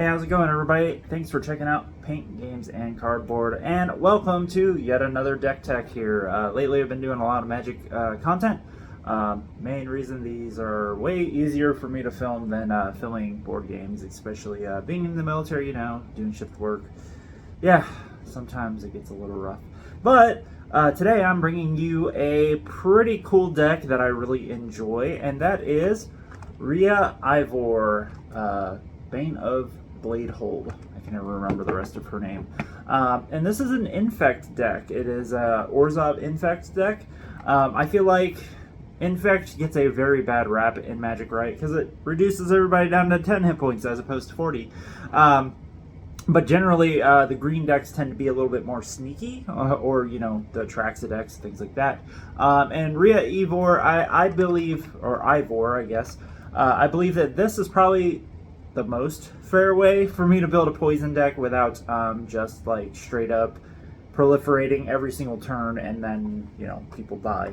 Hey, how's it going, everybody? Thanks for checking out Paint Games and Cardboard, and welcome to yet another deck tech here. Lately, I've been doing a lot of Magic content. Main reason these are way easier for me to film than filming board games, especially being in the military, doing shift work. Yeah, sometimes it gets a little rough. But today I'm bringing you a pretty cool deck that I really enjoy, and that is Ria Ivor, Bane of Bladehold. I can never remember the rest of her name. And this is an Infect deck. It is a Orzhov Infect deck. I feel like Infect gets a very bad rap in Magic, right? Because it reduces everybody down to 10 hit points as opposed to 40. But generally, the green decks tend to be a little bit more sneaky, or the Traxa decks, things like that. And Ria Ivor, I believe, or Ivor, I guess, I believe that this is probably the most fair way for me to build a poison deck without just like straight up proliferating every single turn and then people die.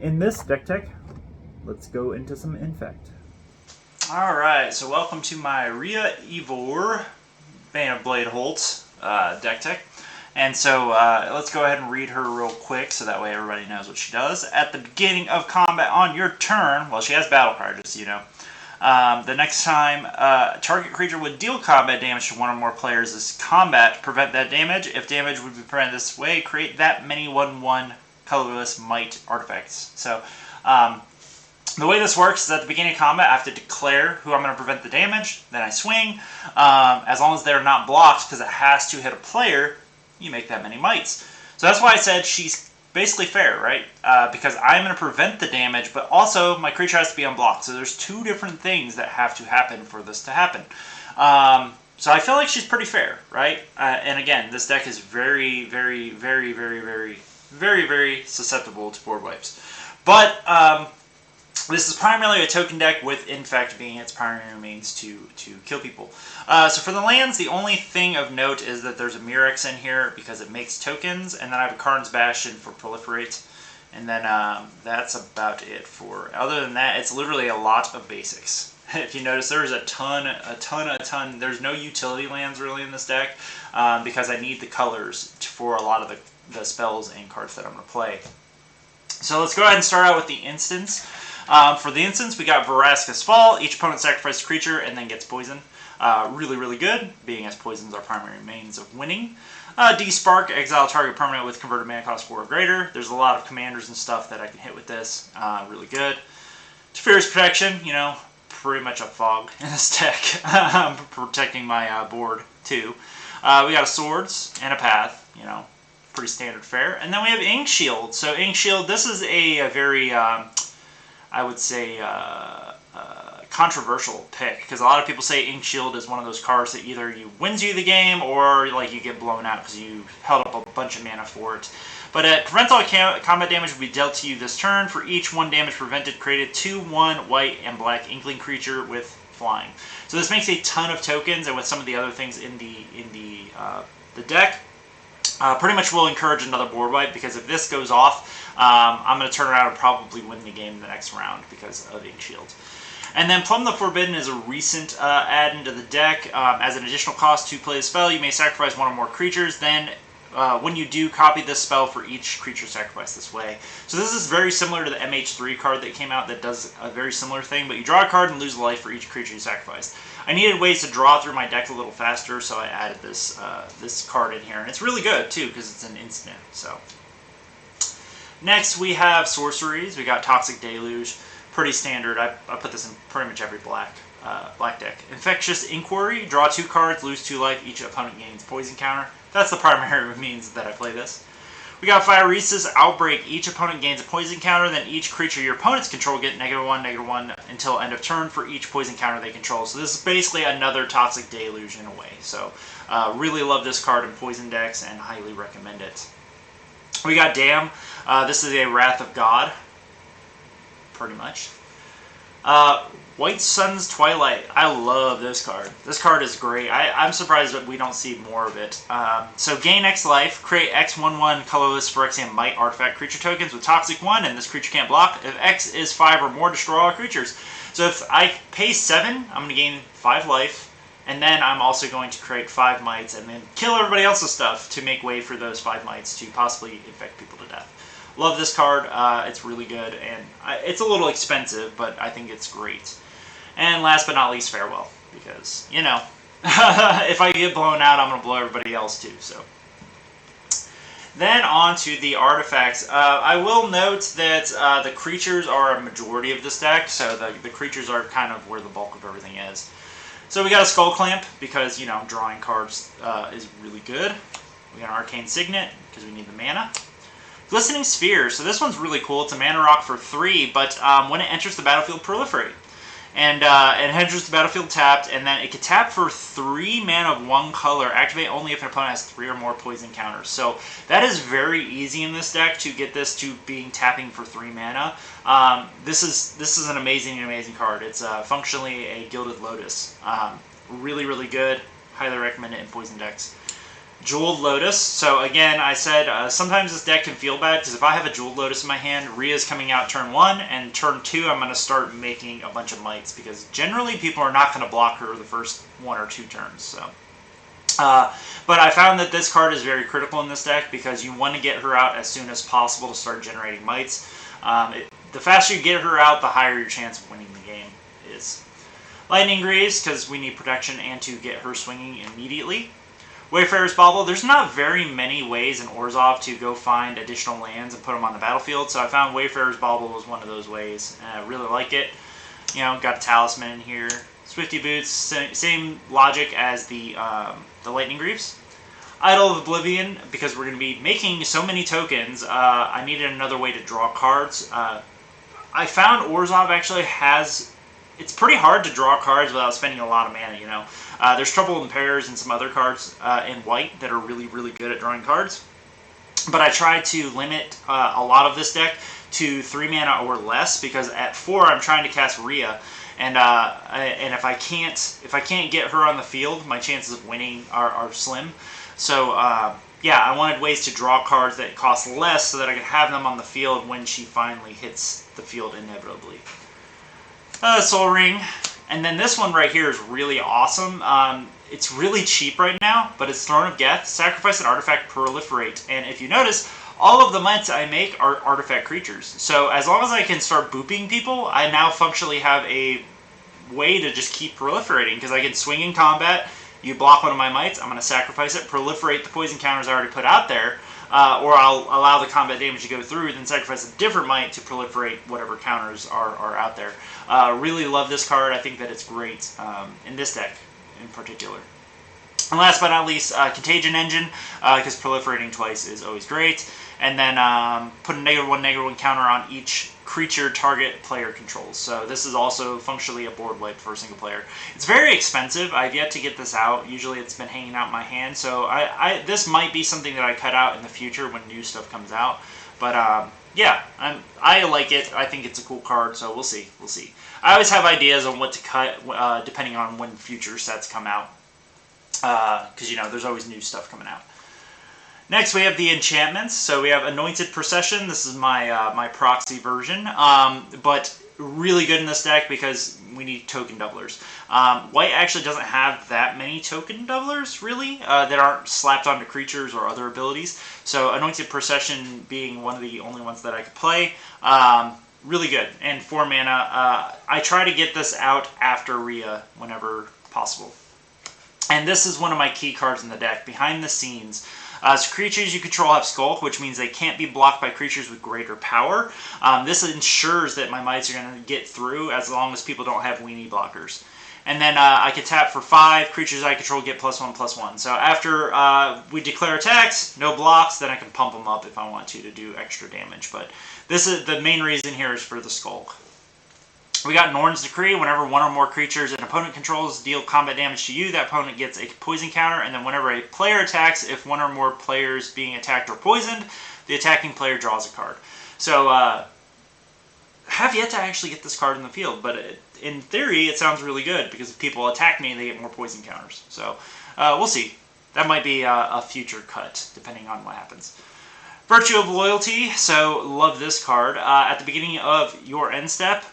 In this deck tech, let's go into some Infect. Alright, so welcome to my Ria Ivor Bane of Bladehold deck tech. And so let's go ahead and read her real quick so that way everybody knows what she does. At the beginning of combat on your turn, well, she has battle card, just so you know. The next time target creature would deal combat damage to one or more players as combat to prevent that damage. If damage would be prevented this way, create that many 1/1 colorless might artifacts. So the way this works is at the beginning of combat, I have to declare who I'm going to prevent the damage. Then I swing. As long as they're not blocked, because it has to hit a player, you make that many mites. So that's why I said she's basically fair, right? Because I'm going to prevent the damage, but also my creature has to be unblocked. So there's two different things that have to happen for this to happen. So I feel like she's pretty fair, right? And again, this deck is very, very, very, very, very, very, very susceptible to board wipes. But this is primarily a token deck with Infect being its primary means to kill people. So for the lands, the only thing of note is that there's a Murex in here because it makes tokens, and then I have a Karn's Bastion for Proliferate, and then that's about it for. Other than that, it's literally a lot of basics. If you notice, there's a ton. There's no utility lands really in this deck because I need the colors for a lot of the spells and cards that I'm going to play. So let's go ahead and start out with the instance. For the instance, we got Vraska's Fall. Each opponent sacrifices a creature and then gets poison. Really, really good, being as poison's our primary means of winning. D-Spark, exile target permanent with converted mana cost 4 or greater. There's a lot of commanders and stuff that I can hit with this. Really good. Teferi's Protection, pretty much a fog in this deck. Protecting my board, too. We got a Swords and a Path, pretty standard fare. And then we have Ink Shield. So Ink Shield, this is a very... I would say, controversial pick, because a lot of people say Ink Shield is one of those cards that either wins you the game or like you get blown out because you held up a bunch of mana for it. But prevent all combat damage will be dealt to you this turn. For each 1 damage prevented, create a 2/1 white and black Inkling creature with flying. So this makes a ton of tokens, and with some of the other things in the deck, pretty much will encourage another board wipe, because if this goes off, I'm going to turn around and probably win the game the next round because of Ink Shield. And then Plumb the Forbidden is a recent add into the deck. As an additional cost to play the spell, you may sacrifice 1 or more creatures. Then when you do, copy this spell for each creature sacrificed this way. So this is very similar to the MH3 card that came out that does a very similar thing, but you draw a card and lose a life for each creature you sacrificed. I needed ways to draw through my deck a little faster, so I added this this card in here. And it's really good, too, because it's an instant. So next, we have sorceries. We got Toxic Deluge, pretty standard. I put this in pretty much every black deck. Infectious Inquiry, draw 2 cards, lose 2 life. Each opponent gains poison counter. That's the primary means that I play this. We got Firesis Outbreak. Each opponent gains a poison counter, then each creature your opponents control get -1/-1 until end of turn for each poison counter they control. So this is basically another Toxic Deluge in a way. So really love this card in poison decks and highly recommend it. We got Damn. This is a Wrath of God, pretty much. White Sun's Twilight. I love this card. This card is great. I'm surprised that we don't see more of it. So gain X life, create X 1/1 colorless Phyrexian Might artifact creature tokens with Toxic 1, and this creature can't block. If X is 5 or more, destroy all creatures. So if I pay 7, I'm going to gain 5 life, and then I'm also going to create 5 mites and then kill everybody else's stuff to make way for those 5 mites to possibly infect people to death. Love this card. It's really good, and it's a little expensive, but I think it's great. And last but not least, Farewell, because, you know, if I get blown out, I'm going to blow everybody else too, so. Then on to the artifacts. I will note that the creatures are a majority of this deck, so the creatures are kind of where the bulk of everything is. So we got a Skull Clamp, because, you know, drawing cards is really good. We got an Arcane Signet, because we need the mana. Glistening Sphere. So this one's really cool. It's a mana rock for 3, but when it enters the battlefield, proliferate. And it enters the battlefield tapped, and then it can tap for 3 mana of 1 color. Activate only if an opponent has 3 or more poison counters. So that is very easy in this deck to get this to being tapping for 3 mana. This is an amazing card. It's functionally a Gilded Lotus. Really, really good. Highly recommend it in poison decks. Jeweled Lotus. So again, I said sometimes this deck can feel bad because if I have a Jeweled Lotus in my hand, Ria's coming out turn 1, and turn 2 I'm going to start making a bunch of mites because generally people are not going to block her the first 1 or 2 turns. So, but I found that this card is very critical in this deck because you want to get her out as soon as possible to start generating mites. The faster you get her out, the higher your chance of winning the game is. Lightning Greaves, because we need protection and to get her swinging immediately. Wayfarer's Bauble. There's not very many ways in Orzhov to go find additional lands and put them on the battlefield, so I found Wayfarer's Bauble was one of those ways, and I really like it. You know, got a Talisman in here. Swifty Boots, same logic as the Lightning Greaves. Idol of Oblivion, because we're going to be making so many tokens, I needed another way to draw cards. I found Orzhov actually has... It's pretty hard to draw cards without spending a lot of mana, you know. There's Trouble in Pairs and some other cards in white that are really, really good at drawing cards. But I tried to limit a lot of this deck to 3 mana or less because at 4 I'm trying to cast Ria, and if I can't get her on the field, my chances of winning are slim. So yeah, I wanted ways to draw cards that cost less so that I could have them on the field when she finally hits the field inevitably. Soul Ring. And then this one right here is really awesome. It's really cheap right now, but it's Throne of Geth. Sacrifice an artifact, proliferate. And if you notice, all of the mites I make are artifact creatures. So as long as I can start booping people, I now functionally have a way to just keep proliferating, because I can swing in combat, you block one of my mites, I'm going to sacrifice it, proliferate the poison counters I already put out there, or I'll allow the combat damage to go through, then sacrifice a different mite to proliferate whatever counters are out there. Really love this card. I think that it's great in this deck in particular. And last but not least, Contagion Engine, because proliferating twice is always great. And then put a -1/-1 counter on each creature target player controls. So this is also functionally a board wipe for a single player. It's very expensive. I've yet to get this out. Usually it's been hanging out in my hand. So this might be something that I cut out in the future when new stuff comes out. But yeah, I like it. I think it's a cool card, so we'll see. We'll see. I always have ideas on what to cut depending on when future sets come out. Because, you know, there's always new stuff coming out. Next, we have the enchantments. So we have Anointed Procession. This is my proxy version, but really good in this deck because we need token doublers. White actually doesn't have that many token doublers, really, that aren't slapped onto creatures or other abilities. So Anointed Procession being one of the only ones that I could play. Really good. And 4 mana. I try to get this out after Ria whenever possible. And this is one of my key cards in the deck. Behind the Scenes. So creatures you control have Skulk, which means they can't be blocked by creatures with greater power. This ensures that my mites are going to get through as long as people don't have weenie blockers. And then I can tap for 5. Creatures I control get +1/+1. So after we declare attacks, no blocks, then I can pump them up if I want to do extra damage. But this is the main reason here is for the Skulk. We got Norn's Decree. Whenever one or more creatures an opponent controls deal combat damage to you, that opponent gets a poison counter. And then whenever a player attacks, if one or more players being attacked are poisoned, the attacking player draws a card. So, have yet to actually get this card in the field, but in theory, it sounds really good because if people attack me, they get more poison counters. So, we'll see. That might be a future cut, depending on what happens. Virtue of Loyalty. So, love this card. At the beginning of your end step,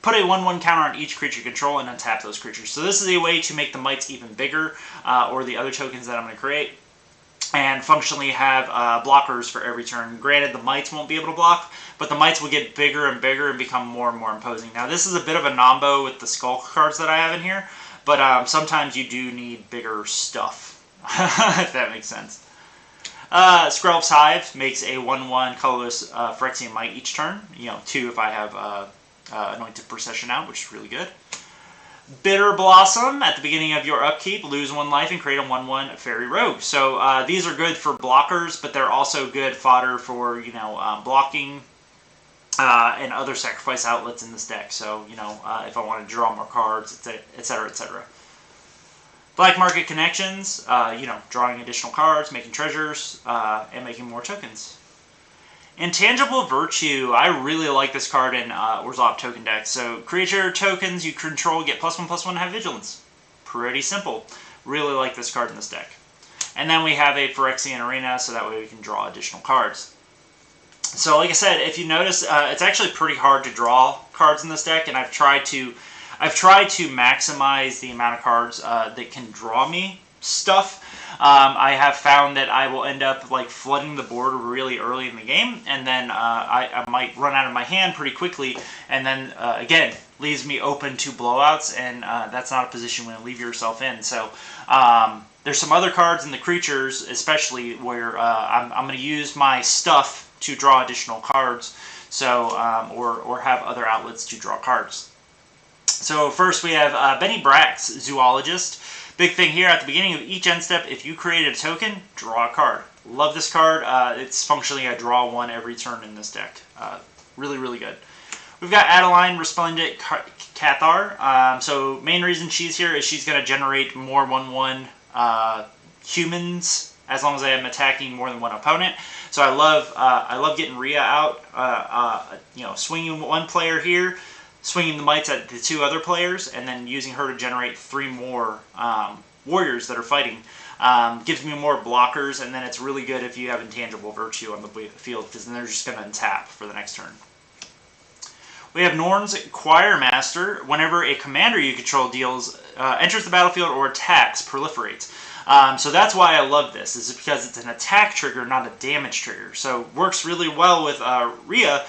put a 1/1 counter on each creature you control and untap those creatures. So this is a way to make the mites even bigger, or the other tokens that I'm going to create, and functionally have blockers for every turn. Granted, the mites won't be able to block, but the mites will get bigger and bigger and become more and more imposing. Now, this is a bit of a nombo with the Skulk cards that I have in here, but sometimes you do need bigger stuff, if that makes sense. Skrelv's Hive makes a 1/1 colorless Phyrexian Mite each turn. 2 if I have Anointed Procession out, which is really good. Bitter Blossom, at the beginning of your upkeep, lose 1 life and create a 1/1 Fairy Rogue. So these are good for blockers, but they're also good fodder for, blocking and other sacrifice outlets in this deck. So, if I want to draw more cards, etc., etc. Black Market Connections, drawing additional cards, making treasures, and making more tokens. Intangible Virtue, I really like this card in Orzhov token deck. So creature tokens you control get +1/+1 and have vigilance. Pretty simple. Really like this card in this deck. And then we have a Phyrexian Arena, so that way we can draw additional cards. So like I said, if you notice, it's actually pretty hard to draw cards in this deck, and I've tried to maximize the amount of cards that can draw me stuff. I have found that I will end up flooding the board really early in the game, and then I might run out of my hand pretty quickly, and then again leaves me open to blowouts, and that's not a position you want to leave yourself in. So there's some other cards in the creatures, especially where I'm going to use my stuff to draw additional cards, so or have other outlets to draw cards. So first we have Benny Brax, Zoologist. Big thing here, at the beginning of each end step, if you created a token, draw a card. Love this card. It's functionally a draw 1 every turn in this deck. Really, really good. We've got Adeline, Resplendent Cathar. So main reason she's here is she's going to generate more 1/1 humans as long as I am attacking more than one opponent. So I love getting Ria out, swinging 1 player here, swinging the mites at the 2 other players, and then using her to generate 3 more warriors that are fighting. Gives me more blockers, and then it's really good if you have Intangible Virtue on the field, because then they're just going to untap for the next turn. We have Norn's Choir Master. Whenever a commander you control enters the battlefield or attacks, proliferates. So that's why I love this, is because it's an attack trigger, not a damage trigger. So works really well with Ria,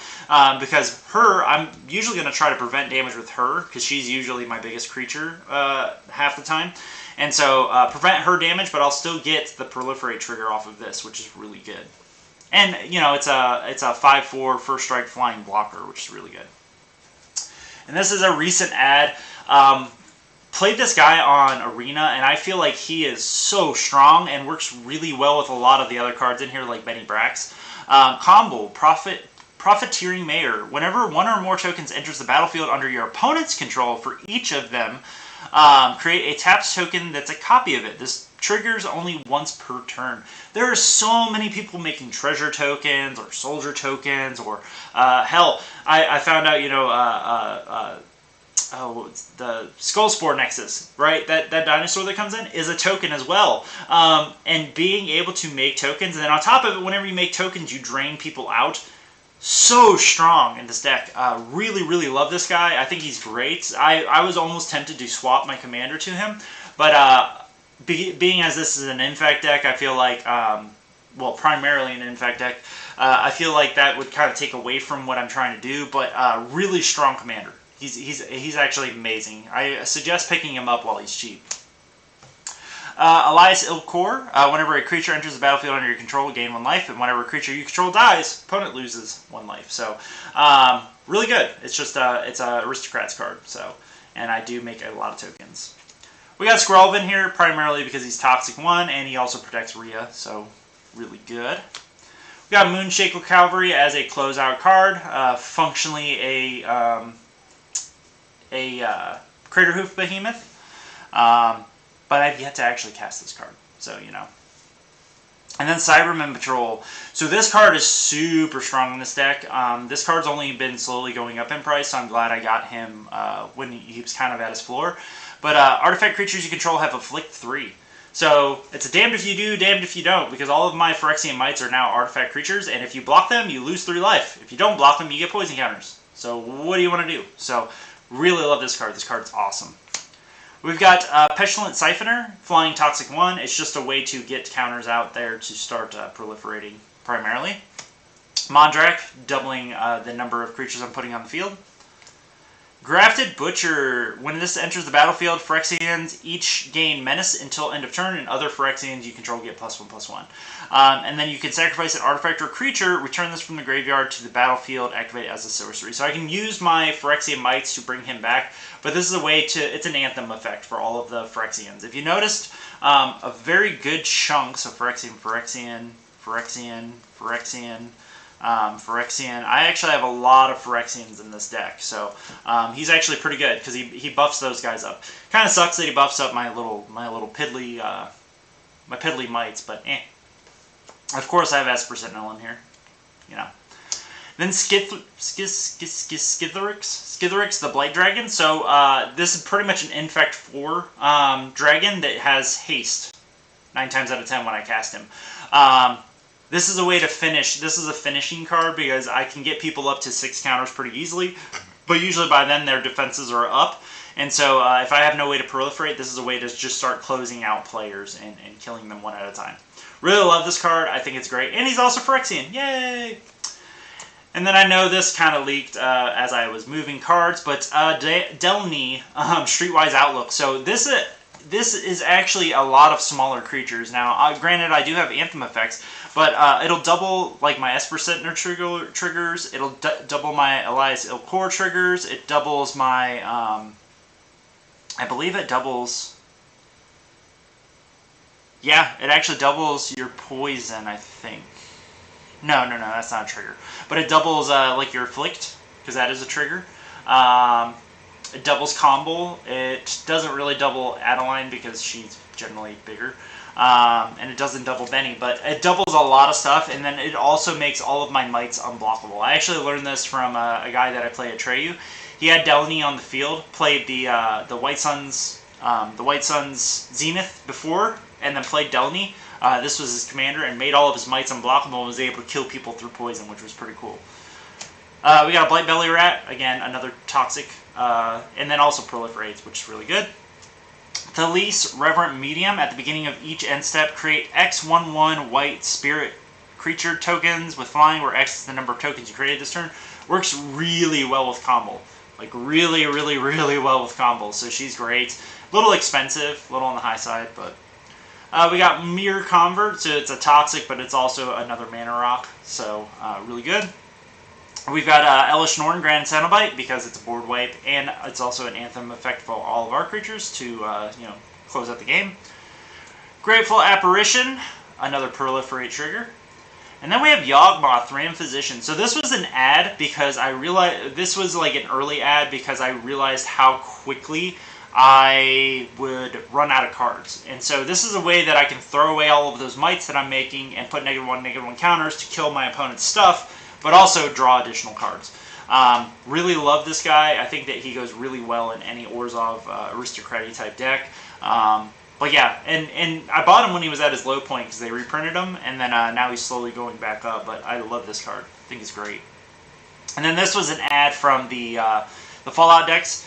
because I'm usually going to try to prevent damage with her, because she's usually my biggest creature half the time. And so prevent her damage, but I'll still get the proliferate trigger off of this, which is really good. And, it's a 5/4 first strike flying blocker, which is really good. And this is a recent ad. Played this guy on Arena, and I feel like he is so strong and works really well with a lot of the other cards in here, like Benny Brax. Combo, Profiteering Mayor. Whenever 1 or more tokens enters the battlefield under your opponent's control, for each of them, create a tapped token that's a copy of it. This triggers only once per turn. There are so many people making treasure tokens or soldier tokens, or hell, I found out, the Skull Spore Nexus, right? That dinosaur that comes in is a token as well. And being able to make tokens, and then on top of it, whenever you make tokens, you drain people out. So strong in this deck. Really, really love this guy. I think he's great. I was almost tempted to swap my commander to him, but being as this is an Infect deck, I feel like, primarily an Infect deck, I feel like that would kind of take away from what I'm trying to do, but really strong commander. He's actually amazing. I suggest picking him up while he's cheap. Elias Ilkor. Whenever a creature enters the battlefield under your control, gain 1 life, and whenever a creature you control dies, opponent loses 1 life. So really good. It's just it's a Aristocrats card. So, and I do make a lot of tokens. We got Skrelv in here primarily because he's Toxic 1, and he also protects Ria. So really good. We got Moonshackle Cavalry as a closeout card. Functionally a Crater Hoof Behemoth. But I've yet to actually cast this card, so And then Cyberman Patrol. So this card is super strong in this deck. This card's only been slowly going up in price, so I'm glad I got him when he was kind of at his floor. But artifact creatures you control have Afflict 3. So it's a damned if you do, damned if you don't, because all of my Phyrexian Mites are now artifact creatures, and if you block them, you lose 3 life. If you don't block them, you get poison counters. So what do you want to do? So Really love this card. This card's awesome. We've got Petulant Siphoner, flying Toxic 1. It's just a way to get counters out there to start proliferating primarily. Mondrak, doubling the number of creatures I'm putting on the field. Grafted Butcher. When this enters the battlefield, Phyrexians each gain Menace until end of turn, and other Phyrexians you control get +1/+1. And then you can sacrifice an artifact or creature, return this from the graveyard to the battlefield, activate it as a sorcery. So I can use my Phyrexian Mites to bring him back, but this is a way to, it's an Anthem effect for all of the Phyrexians. If you noticed, a very good chunk, so Phyrexian, Phyrexian. I actually have a lot of Phyrexians in this deck, so he's actually pretty good because he buffs those guys up. Kind of sucks that he buffs up my little piddly mites, but eh. Of course, I have Esper Sentinel in here, you know. Then Skithiryx, the Blight Dragon. So this is pretty much an Infect 4 dragon that has haste 9 times out of 10 when I cast him. This is a way to finish. This is a finishing card because I can get people up to 6 counters pretty easily, but usually by then their defenses are up. And so if I have no way to proliferate, this is a way to just start closing out players and killing them one at a time. Really love this card. I think it's great. And he's also Phyrexian. Yay! And then I know this kind of leaked as I was moving cards, but Delny, Streetwise Outlook. So this is actually a lot of smaller creatures. Now, granted, I do have Anthem effects, but it'll double like my Esper Sentinel triggers. It'll double my Elias Ilkor triggers. It doubles my, I believe it doubles. Yeah, it actually doubles your poison, I think. No, that's not a trigger. But it doubles like your Afflict, because that is a trigger. It doubles Combo. It doesn't really double Adeline because she's generally bigger. And it doesn't double Benny, but it doubles a lot of stuff, and then it also makes all of my mites unblockable. I actually learned this from a guy that I play at Treyu. He had Delny on the field, played the White Suns Zenith before, and then played Delny. This was his commander, and made all of his mites unblockable and was able to kill people through poison, which was pretty cool. We got a Blight Belly Rat, again, another toxic, and then also proliferates, which is really good. Thalys, Reverent Medium. At the beginning of each end step, create X11 white spirit creature tokens with flying, where X is the number of tokens you created this turn. Works really well with combo. Like, really well with combos. So she's great. A little expensive, a little on the high side, but... we got Mirror Convert, so it's a toxic, but it's also another mana rock, so really good. We've got Elish Norn, Grand Cenobite, because it's a board wipe, and it's also an Anthem effect for all of our creatures to, you know, close out the game. Grateful Apparition, another proliferate trigger. And then we have Yawgmoth, Ram Physician. So this was an ad because I realized, this was like an early ad because I realized how quickly I would run out of cards. And so this is a way that I can throw away all of those mites that I'm making and put -1/-1 counters to kill my opponent's stuff, but also draw additional cards. Really love this guy. I think that he goes really well in any Orzhov Aristocratic type deck. But yeah, and I bought him when he was at his low point because they reprinted him, and then now he's slowly going back up, but I love this card. I think it's great. And then this was an ad from the Fallout decks.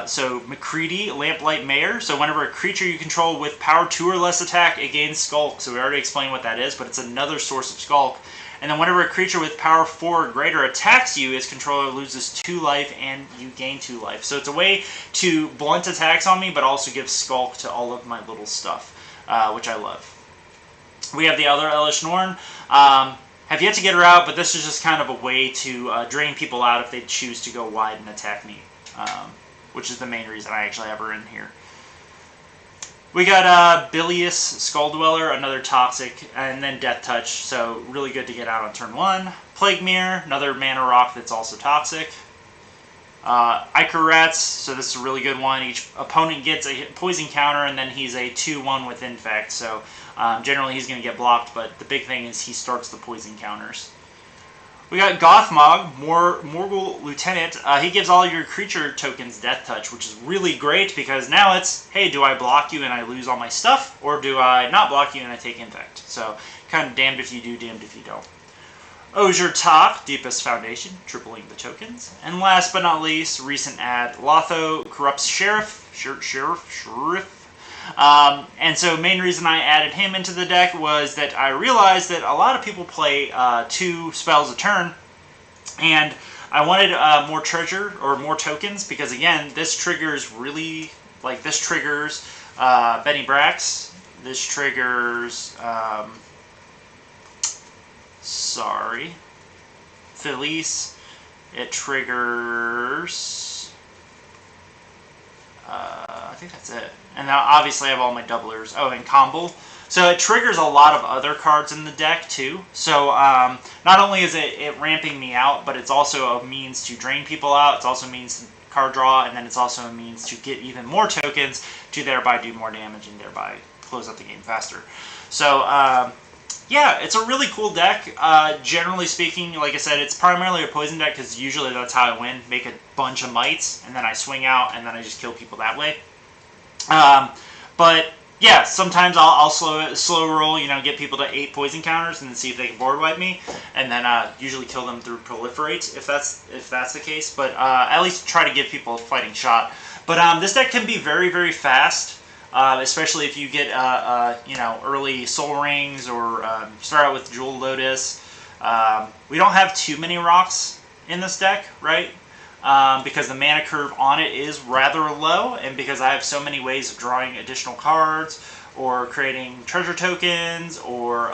So McCready, Lamplight Mayor. So whenever a creature you control with power 2 or less attack, it gains Skulk. So we already explained what that is, but it's another source of Skulk. And then whenever a creature with power 4 or greater attacks you, its controller loses 2 life and you gain 2 life. So it's a way to blunt attacks on me, but also give Skulk to all of my little stuff, which I love. We have the other Elish Norn. Have yet to get her out, but this is just kind of a way to drain people out if they choose to go wide and attack me, which is the main reason I actually have her in here. We got Bilious, Skull Dweller, another toxic, and then Death Touch, so really good to get out on turn 1. Plague Mirror, another mana rock that's also toxic. Ichor Rats, so this is a really good one. Each opponent gets a poison counter, and then he's a 2/1 with Infect, so generally he's going to get blocked, but the big thing is he starts the poison counters. We got Gothmog, Morgul Lieutenant. He gives all your creature tokens Death Touch, which is really great because now it's, hey, do I block you and I lose all my stuff, or do I not block you and I take Infect? So kind of damned if you do, damned if you don't. Osier Top, Deepest Foundation, tripling the tokens. And last but not least, recent add, Lotho Corrupts Sheriff. And so main reason I added him into the deck was that I realized that a lot of people play 2 spells a turn, and I wanted more treasure or more tokens, because again, this triggers really, like this triggers Benny Brax, this triggers, Felice, it triggers, I think that's it. And now obviously I have all my doublers. Oh, and Combo. So it triggers a lot of other cards in the deck too. So not only is it ramping me out, but it's also a means to drain people out. It's also a means to card draw, and then it's also a means to get even more tokens to thereby do more damage and thereby close out the game faster. So yeah, it's a really cool deck. Generally speaking, like I said, it's primarily a poison deck because usually that's how I win. Make a bunch of mites, and then I swing out, and then I just kill people that way. But yeah, sometimes I'll slow roll, you know, get people to 8 poison counters and then see if they can board wipe me, and then usually kill them through proliferate if that's the case. But at least try to give people a fighting shot. But this deck can be very, very fast, especially if you get you know, early soul rings, or start out with Jewel Lotus. We don't have too many rocks in this deck, right? Because the mana curve on it is rather low, and because I have so many ways of drawing additional cards or creating treasure tokens or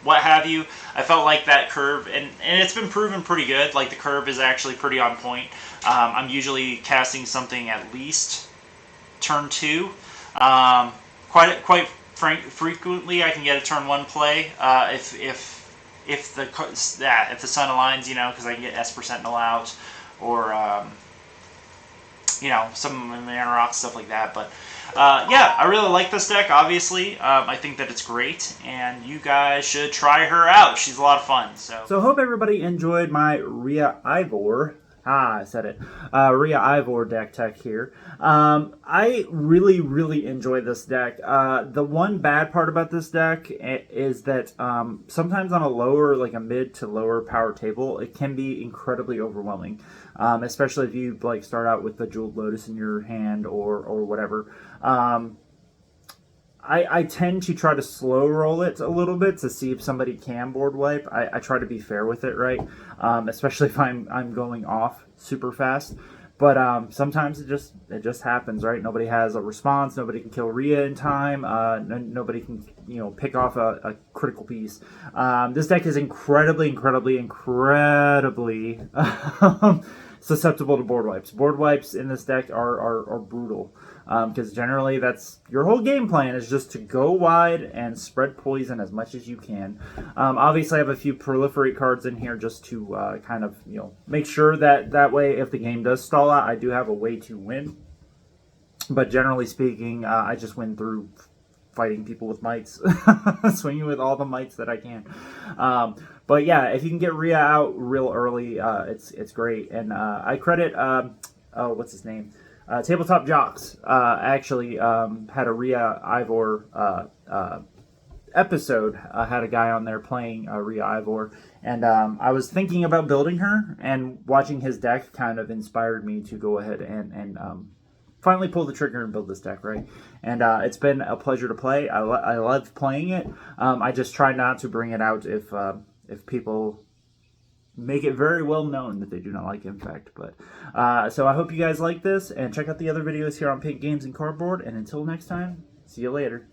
what have you, I felt like that curve, and it's been proven pretty good, like the curve is actually pretty on point. I'm usually casting something at least turn 2. Quite frequently I can get a turn 1 play if the sun aligns, you know, because I can get Esper Sentinel out, or you know, some mana rocks, stuff like that. But yeah, I really like this deck. Obviously, I think that it's great, and you guys should try her out. She's a lot of fun. So hope everybody enjoyed my Ria Ivor. I said it. Ria Ivor deck tech here. I really enjoy this deck. The one bad part about this deck is that sometimes on a lower, like a mid to lower power table, it can be incredibly overwhelming. Especially if you like start out with the Jeweled Lotus in your hand or whatever. I tend to try to slow roll it a little bit to see if somebody can board wipe. I try to be fair with it, right? Especially if I'm going off super fast. But sometimes it just happens, right? Nobody has a response. Nobody can kill Ria in time. Nobody can, you know, pick off a critical piece. This deck is incredibly susceptible to board wipes. Board wipes in this deck are brutal. Because generally that's your whole game plan, is just to go wide and spread poison as much as you can. Obviously I have a few proliferate cards in here just to kind of, you know, make sure that way if the game does stall out, I do have a way to win. But generally speaking, I just win through fighting people with mites, swinging with all the mites that I can. But yeah, if you can get Ria out real early, it's great. And I credit what's his name? Tabletop Jocks actually had a Ria Ivor episode. Had a guy on there playing Ria Ivor, and I was thinking about building her, and watching his deck kind of inspired me to go ahead and finally pull the trigger and build this deck, right? And it's been a pleasure to play. I love playing it. I just try not to bring it out if people make it very well known that they do not like Infect. But so I hope you guys like this, and check out the other videos here on Paint Games and Cardboard. And until next time, see you later.